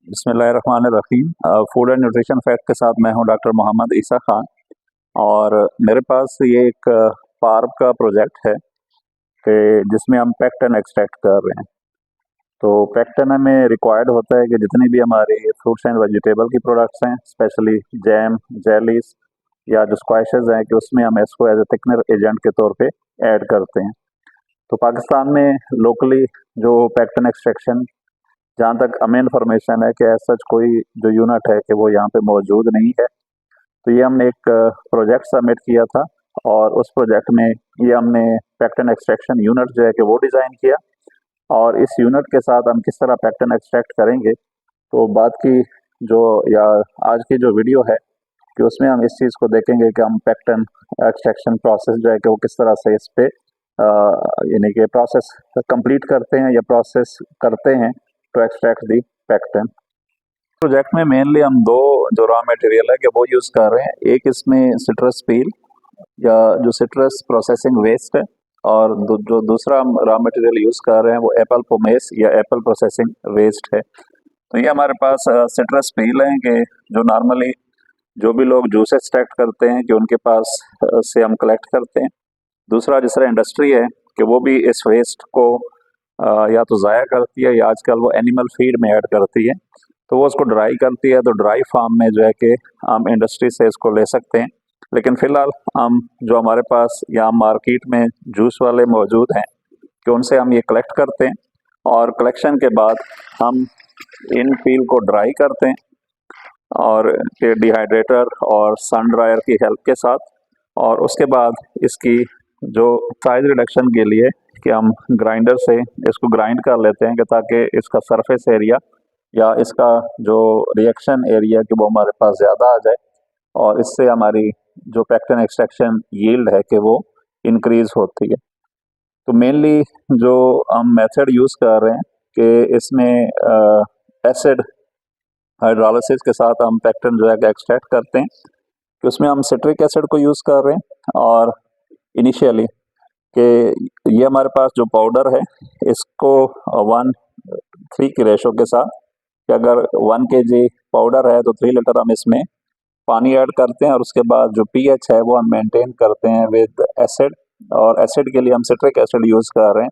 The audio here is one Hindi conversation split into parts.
बिस्मिल्लाहिर्रहमानिर्रहीम। फूड एंड न्यूट्रिशन फैक्ट के साथ मैं हूं डॉक्टर मोहम्मद ईसा खान। और मेरे पास ये एक पार्क का प्रोजेक्ट है कि जिसमें हम पेक्टन एक्सट्रैक्ट कर रहे हैं। तो पेक्टन में रिक्वायर्ड होता है कि जितनी भी हमारी फ्रूट्स एंड वेजिटेबल की प्रोडक्ट्स हैं, स्पेशली जैम, जेलीज या जो स्क्वैशेस हैं, कि उसमें हम इसको एज ए थिकनर एजेंट के तौर पे ऐड करते हैं। तो पाकिस्तान में लोकली जो पेक्टन एक्सट्रैक्शन, जहाँ तक हमें इन्फॉर्मेशन है कि ऐसा कोई जो यूनिट है कि वो यहाँ पे मौजूद नहीं है। तो ये हमने एक प्रोजेक्ट सबमिट किया था और उस प्रोजेक्ट में ये हमने पेक्टन एक्सट्रैक्शन यूनिट जो है कि वो डिज़ाइन किया। और इस यूनिट के साथ हम किस तरह पेक्टन एक्सट्रैक्ट करेंगे, तो बात की जो या आज की जो वीडियो है कि उसमें हम इस चीज़ को देखेंगे कि हम पेक्टन एक्सट्रैक्शन प्रोसेस जो है कि वो किस तरह से इस पे यानी कि प्रोसेस कंप्लीट करते हैं या प्रोसेस करते हैं टू एक्सट्रैक्ट दी पेक्टन। प्रोजेक्ट में मेनली हम दो जो रॉ मटेरियल है कि वो यूज़ कर रहे हैं। एक इसमें सिट्रस पील या जो सिट्रस प्रोसेसिंग वेस्ट है, और जो दूसरा हम रॉ मटेरियल यूज़ कर रहे हैं वो एप्पल पोमेस या एप्पल प्रोसेसिंग वेस्ट है। तो ये हमारे पास सिट्रस पील है कि जो नॉर्मली जो भी लोग जूस एक्सट्रैक्ट करते हैं कि उनके पास से हम कलेक्ट करते हैं। दूसरा जिस तरह इंडस्ट्री है कि वो भी इस वेस्ट को या तो ज़ाया करती है या आजकल वो एनिमल फीड में ऐड करती है, तो वो उसको ड्राई करती है। तो ड्राई फार्म में जो है कि हम इंडस्ट्री से इसको ले सकते हैं। लेकिन फ़िलहाल हम जो हमारे पास या मार्केट में जूस वाले मौजूद हैं कि उनसे हम ये कलेक्ट करते हैं, और कलेक्शन के बाद हम इन पील को ड्राई करते हैं और डिहाइड्रेटर और सन ड्रायर की हेल्प के साथ। और उसके बाद इसकी जो साइज रिडक्शन के लिए कि हम ग्राइंडर से इसको ग्राइंड कर लेते हैं कि ताकि इसका सरफेस एरिया या इसका जो रिएक्शन एरिया कि वो हमारे पास ज़्यादा आ जाए, और इससे हमारी जो पेक्टन एक्सट्रैक्शन यील्ड है कि वो इंक्रीज़ होती है। तो मेनली जो हम मेथड यूज़ कर रहे हैं कि इसमें एसिड हाइड्रोलिसिस के साथ हम पेक्टन जो है कि एक्सट्रैक्ट करते हैं, कि उसमें हम सिट्रिक एसिड को यूज़ कर रहे हैं। और इनिशियली कि ये हमारे पास जो पाउडर है इसको 1:3 की रेशो के साथ, कि अगर 1 kg पाउडर है तो 3 लीटर हम इसमें पानी ऐड करते हैं। और उसके बाद जो पीएच है वो हम मेंटेन करते हैं विद एसिड, और एसिड के लिए हम सिट्रिक एसिड यूज़ कर रहे हैं।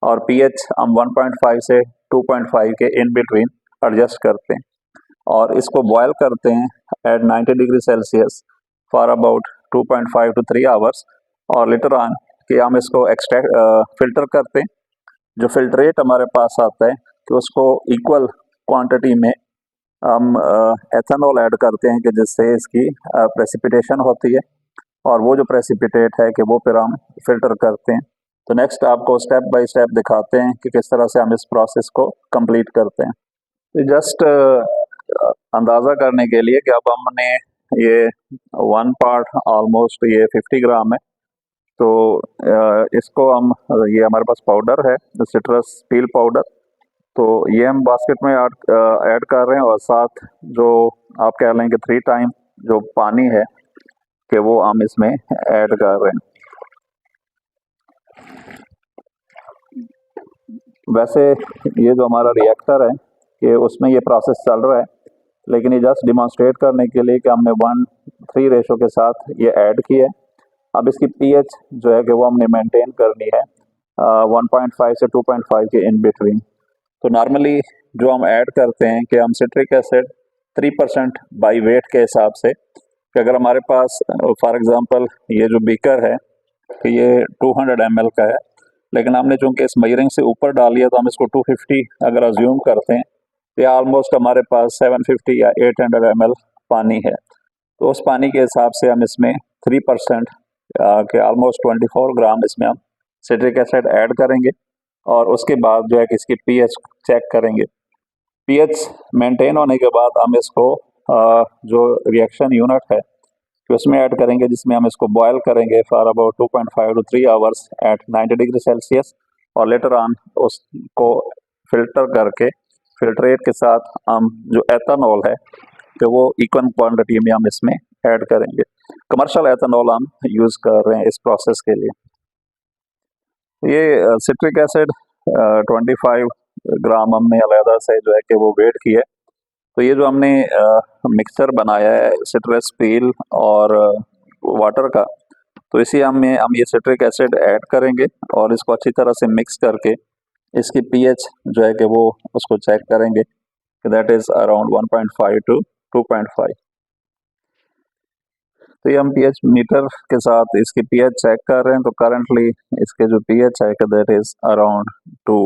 और पीएच हम 1.5 से 2.5 के इन बिटवीन एडजस्ट करते हैं, और इसको बॉयल करते हैं at 90 degree Celsius for about 2.5 to 3 hours. और लेटर ऑन कि हम इसको एक्सट्रैक्ट फिल्टर करते हैं। जो फिल्ट्रेट हमारे पास आता है कि उसको इक्वल क्वांटिटी में हम एथेनॉल ऐड करते हैं कि जिससे इसकी प्रेसिपिटेशन होती है, और वो जो प्रेसिपिटेट है कि वो फिर हम फिल्टर करते हैं। तो नेक्स्ट आपको स्टेप बाय स्टेप दिखाते हैं कि किस तरह से हम इस प्रोसेस को कंप्लीट करते हैं। तो जस्ट अंदाज़ा करने के लिए कि अब हमने ये 1 पार्ट ऑलमोस्ट ये 50 ग्राम है। तो इसको हम ये हमारे पास पाउडर है सिट्रस पील पाउडर, तो ये हम बास्केट में ऐड कर रहे हैं। और साथ जो आप कह लें कि 3 टाइम जो पानी है कि वो हम इसमें ऐड कर रहे हैं। वैसे ये जो हमारा रिएक्टर है कि उसमें ये प्रोसेस चल रहा है, लेकिन ये जस्ट डिमॉन्स्ट्रेट करने के लिए कि हमने 1:3 रेशो के साथ ये ऐड की है। अब इसकी पीएच जो है कि वो हमने मेंटेन करनी है 1.5 से 2.5 के इन बिटवीन। तो नॉर्मली जो हम ऐड करते हैं कि हम सिट्रिक एसिड 3% बाई वेट के हिसाब से, कि अगर हमारे पास फॉर एग्जांपल ये जो बीकर है कि ये 200 ml का है, लेकिन हमने चूंकि इस मेजरिंग से ऊपर डाली है तो हम इसको 250 अगर अज्यूम करते हैं, तो ऑलमोस्ट हमारे पास 750 या 800 ml पानी है। तो उस पानी के हिसाब से हम इसमें 3% के ऑलमोस्ट 24 ग्राम इसमें हम सिट्रिक एसिड ऐड करेंगे। और उसके बाद जो है कि इसकी पीएच चेक करेंगे। पीएच मेंटेन होने के बाद हम इसको जो रिएक्शन यूनिट है कि उसमें ऐड करेंगे, जिसमें हम इसको बॉयल करेंगे for about 2.5 to 3 hours at 90 degree Celsius. और लेटर ऑन उसको फिल्टर करके फिल्ट्रेट के साथ हम जो एथेनॉल है तो वो इक्वल क्वांटिटी में हम इसमें ऐड करेंगे। कमर्शियल एथेनॉल हम यूज़ कर रहे हैं इस प्रोसेस के लिए। ये सिट्रिक एसिड 25 ग्राम हमने अलहदा से जो है कि वो वेट की है। तो ये जो हमने मिक्सचर बनाया है सिट्रस पील और वाटर का, तो इसी हम ये सिट्रिक एसिड ऐड करेंगे और इसको अच्छी तरह से मिक्स करके इसकी पीएच जो है कि वो उसको चेक करेंगे कि दैट इज़ अराउंड 1.5 टू 2.5। तो ये हम पीएच मीटर के साथ इसकी पीएच चेक कर रहे हैं। तो करंटली इसके जो पीएच है कि दैट इज़ अराउंड 2।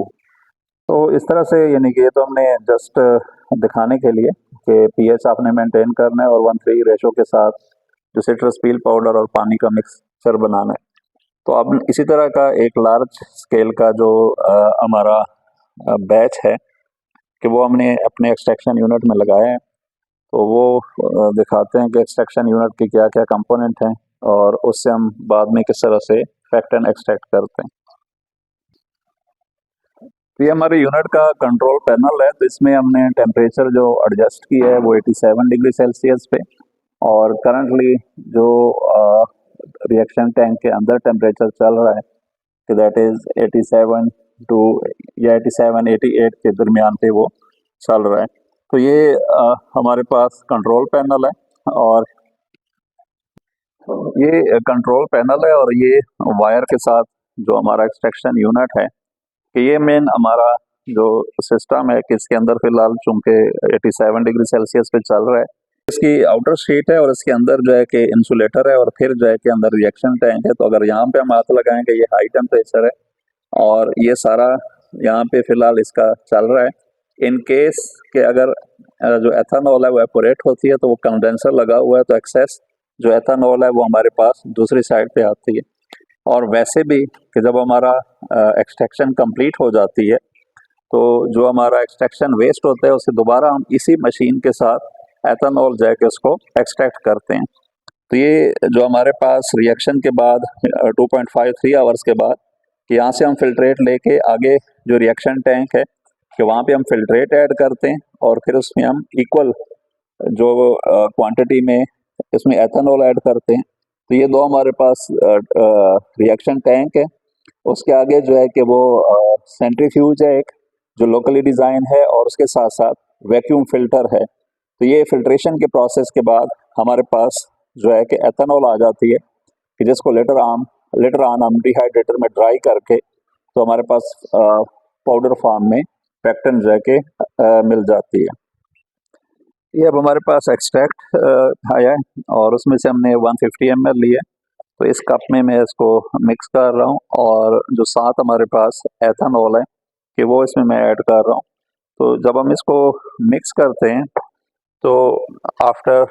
तो इस तरह से यानी कि ये तो हमने जस्ट दिखाने के लिए कि पीएच आपने मेंटेन करना है और 1:3 रेशो के साथ जो सिट्रस पील पाउडर और पानी का मिक्सचर बनाना है। तो अब इसी तरह का एक लार्ज स्केल का जो हमारा बैच है कि वो हमने अपने एक्सट्रैक्शन यूनिट में लगाए हैं। तो वो दिखाते हैं कि एक्सट्रैक्शन यूनिट के क्या क्या कंपोनेंट हैं और उससे हम बाद में किस तरह से पैक्टन एक्सट्रैक्ट करते हैं। तो ये हमारे यूनिट का कंट्रोल पैनल है। तो इसमें हमने टेम्परेचर जो एडजस्ट किया है वो 87 डिग्री सेल्सियस पे, और करंटली जो रिएक्शन टैंक के अंदर टेम्परेचर चल रहा है कि दैट इज़ 87 टू या 87-88 के दरमियान पे वो चल रहा है। तो ये हमारे पास कंट्रोल पैनल है, और ये कंट्रोल पैनल है और ये वायर के साथ जो हमारा एक्सट्रैक्शन यूनिट है कि ये मेन हमारा जो सिस्टम है कि इसके अंदर फिलहाल चूंकि 87 डिग्री सेल्सियस पे चल रहा है, इसकी आउटर शीट है और इसके अंदर जो है कि इंसुलेटर है और फिर जो है कि अंदर रिएक्शन टैंक है। तो अगर यहाँ पे हम हाथ लगाएंगे ये हाई टेम्परेचर है और ये सारा यहाँ पे फिलहाल इसका चल रहा है। इन केस के अगर जो एथेनॉल है वो एपोरेट होती है तो वो कंडेंसर लगा हुआ है, तो एक्सेस जो एथेनॉल है वो हमारे पास दूसरी साइड पे आती है। और वैसे भी कि जब हमारा एक्सट्रैक्शन कंप्लीट हो जाती है तो जो हमारा एक्सट्रैक्शन वेस्ट होता है उसे दोबारा हम इसी मशीन के साथ एथेनॉल जाके उसको एक्सट्रैक्ट करते हैं। तो ये जो हमारे पास रिएक्शन के बाद 2.53 आवर्स के बाद कि यहाँ से हम फिल्ट्रेट लेके आगे जो रिएक्शन टैंक है कि वहाँ पे हम फिल्ट्रेट ऐड करते हैं और फिर उसमें हम इक्वल जो क्वांटिटी में इसमें एथेनॉल ऐड करते हैं। तो ये दो हमारे पास रिएक्शन टैंक है। उसके आगे जो है कि वो सेंट्रीफ्यूज है एक जो लोकली डिज़ाइन है, और उसके साथ साथ वैक्यूम फिल्टर है। तो ये फिल्ट्रेशन के प्रोसेस के बाद हमारे पास जो है कि एथेनॉल आ जाती है कि जिसको लेटर ऑन हम डिहाइड्रेटर में ड्राई करके तो हमारे पास पाउडर फॉर्म में पैक्टन जो है कि मिल जाती है। ये अब हमारे पास एक्सट्रैक्ट आया है और उसमें से हमने 150 ml लिए। तो इस कप में मैं इसको मिक्स कर रहा हूँ और जो साथ हमारे पास एथेनॉल है कि वो इसमें मैं ऐड कर रहा हूँ। तो जब हम इसको मिक्स करते हैं तो आफ्टर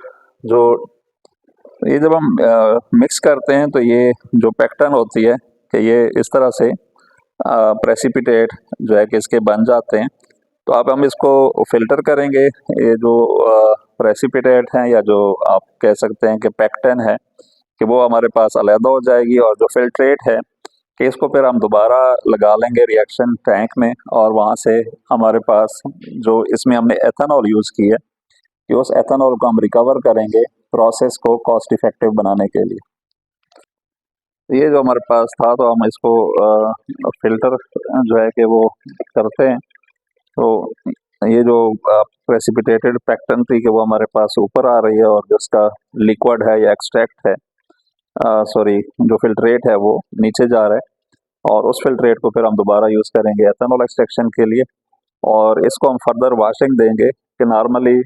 जो ये जब हम मिक्स करते हैं तो ये जो पैक्टन होती है कि ये इस तरह से प्रेसिपिटेट जो है कि इसके बन जाते हैं। तो अब हम इसको फिल्टर करेंगे। ये जो प्रेसिपिटेट हैं या जो आप कह सकते हैं कि पैक्टन है कि वो हमारे पास अलहदा हो जाएगी, और जो फिल्ट्रेट है कि इसको फिर हम दोबारा लगा लेंगे रिएक्शन टैंक में, और वहाँ से हमारे पास जो इसमें हमने एथेनॉल यूज़ की है कि उस एथेनॉल को हम रिकवर करेंगे प्रोसेस को कॉस्ट इफेक्टिव बनाने के लिए। तो ये जो हमारे पास था तो हम इसको फिल्टर जो है कि वो करते हैं। तो ये जो प्रेसिपिटेटेड पैक्टन थी कि वो हमारे पास ऊपर आ रही है, और जो उसका लिक्विड है या एक्सट्रैक्ट है सॉरी जो फिल्ट्रेट है वो नीचे जा रहा है, और उस फिल्ट्रेट को फिर हम दोबारा यूज़ करेंगे एथेनॉल एक्सट्रैक्शन के लिए। और इसको हम फर्दर वाशिंग देंगे कि नॉर्मली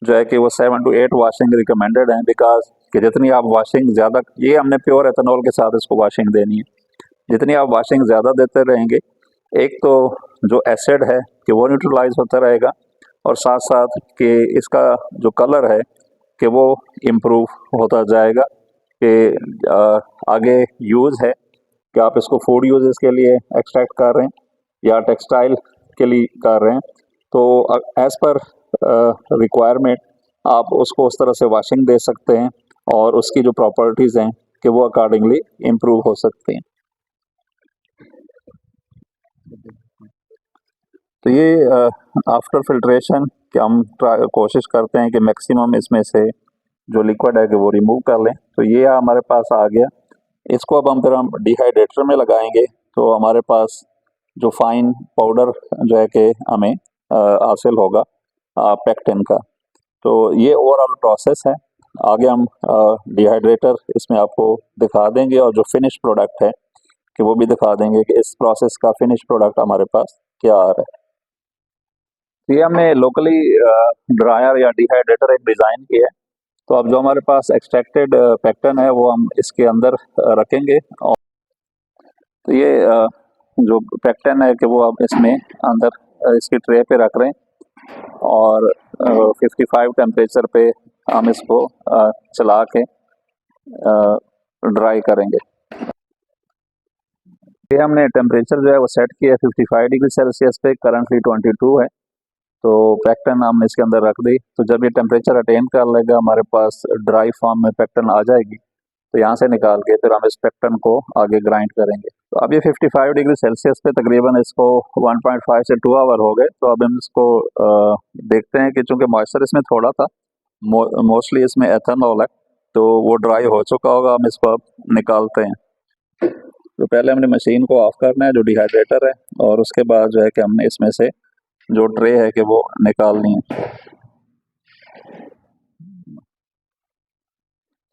जो है कि वो 7 to 8 वाशिंग रिकमेंडेड है, बिकॉज कि जितनी आप वाशिंग ज़्यादा, ये हमने प्योर एथेनॉल के साथ इसको वाशिंग देनी है, जितनी आप वाशिंग ज़्यादा देते रहेंगे एक तो जो एसिड है कि वो न्यूट्रलाइज होता रहेगा, और साथ साथ कि इसका जो कलर है कि वो इम्प्रूव होता जाएगा कि आगे यूज़ है कि आप इसको फूड यूजेस के लिए एक्सट्रैक्ट कर रहे हैं या टेक्सटाइल के लिए कर रहे हैं। तो एज़ पर रिक्वायरमेंट आप उसको उस तरह से वाशिंग दे सकते हैं और उसकी जो प्रॉपर्टीज़ हैं कि वो अकॉर्डिंगली इम्प्रूव हो सकती हैं। तो ये आफ्टर फिल्ट्रेशन कि हम कोशिश करते हैं कि मैक्सिमम इसमें से जो लिक्विड है कि वो रिमूव कर लें। तो ये हमारे पास आ गया। इसको अब हम डिहाइड्रेटर में लगाएंगे तो हमारे पास जो फाइन पाउडर जो है कि हमें हासिल होगा। पेक्टिन का। तो ये ओवरऑल प्रोसेस है। आगे हम डिहाइड्रेटर इसमें आपको दिखा देंगे और जो फिनिश प्रोडक्ट है कि वो भी दिखा देंगे कि इस प्रोसेस का फिनिश प्रोडक्ट हमारे पास क्या आ रहा है। तो ये हमने लोकली ड्रायर या डिहाइड्रेटर एक डिज़ाइन किया है। तो अब जो हमारे पास एक्सट्रैक्टेड पेक्टिन है वो हम इसके अंदर रखेंगे। और तो ये जो पेक्टिन है कि वो अब इसमें अंदर इसकी ट्रे पे रख रहे हैं और 55 टेम्परेचर पे हम इसको चला के ड्राई करेंगे। ये हमने टेम्परेचर जो है वो सेट किया है 55 डिग्री सेल्सियस पे, करंटली 22 है। तो पेक्टिन हमने इसके अंदर रख दी। तो जब ये टेम्परेचर अटेन कर लेगा हमारे पास ड्राई फॉर्म में पेक्टिन आ जाएगी। तो यहाँ से निकाल के फिर हम इस पेक्टिन को आगे ग्राइंड करेंगे। तो अब ये 55 डिग्री सेल्सियस पे तकरीबन इसको 1.5 से 2 आवर हो गए। तो अब हम इसको देखते हैं कि चूँकि मॉइस्चर इसमें थोड़ा था, मोस्टली इसमें एथेनॉल है, तो वो ड्राई हो चुका होगा। हम इसको अब निकालते हैं। तो पहले हमने मशीन को ऑफ करना है जो डिहाइड्रेटर है, और उसके बाद जो है कि हमने इसमें से जो ट्रे है कि वो निकालनी है।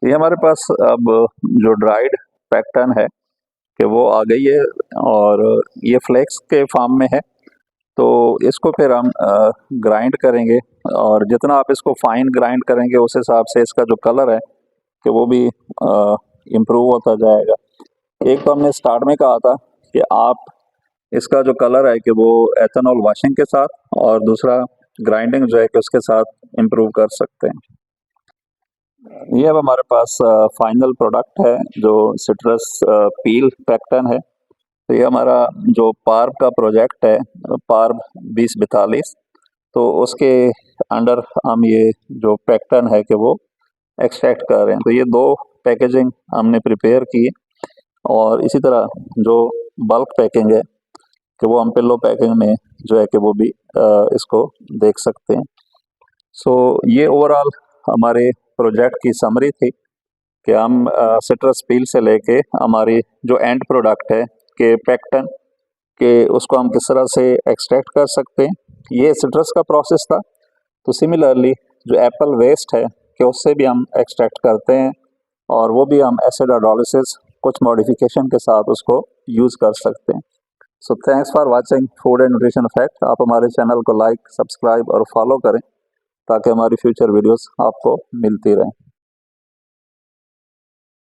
ये हमारे पास अब जो ड्राइड पेक्टिन है कि वो आ गई है और ये फ्लेक्स के फॉर्म में है। तो इसको फिर हम ग्राइंड करेंगे, और जितना आप इसको फाइन ग्राइंड करेंगे उस हिसाब से इसका जो कलर है कि वो भी इम्प्रूव होता जाएगा। एक तो हमने स्टार्ट में कहा था कि आप इसका जो कलर है कि वो एथेनॉल वॉशिंग के साथ, और दूसरा ग्राइंडिंग जो है कि उसके साथ इम्प्रूव कर सकते हैं। ये अब हमारे पास फाइनल प्रोडक्ट है जो सिट्रस पील पेक्टिन है। तो ये हमारा जो पार्ब का प्रोजेक्ट है, पार्ब 2042, तो उसके अंडर हम ये जो पेक्टिन है कि वो एक्सट्रैक्ट कर रहे हैं। तो ये 2 पैकेजिंग हमने प्रिपेयर की, और इसी तरह जो बल्क पैकिंग है कि वो हम पिल्लो पैकिंग में जो है कि वो भी इसको देख सकते हैं। सो ये ओवरऑल हमारे प्रोजेक्ट की समरी थी कि हम सिट्रस पील से लेके हमारी जो एंड प्रोडक्ट है कि पेक्टिन के उसको हम किस तरह से एक्सट्रैक्ट कर सकते हैं। ये सिट्रस का प्रोसेस था। तो सिमिलरली जो एप्पल वेस्ट है कि उससे भी हम एक्सट्रैक्ट करते हैं, और वो भी हम एसिड हाइड्रोलिसिस कुछ मॉडिफिकेशन के साथ उसको यूज़ कर सकते हैं। So thanks for watching food and nutrition fact. आप हमारे चैनल को लाइक, सब्सक्राइब और फॉलो करें ताकि हमारी फ्यूचर वीडियोस आपको मिलती रहें।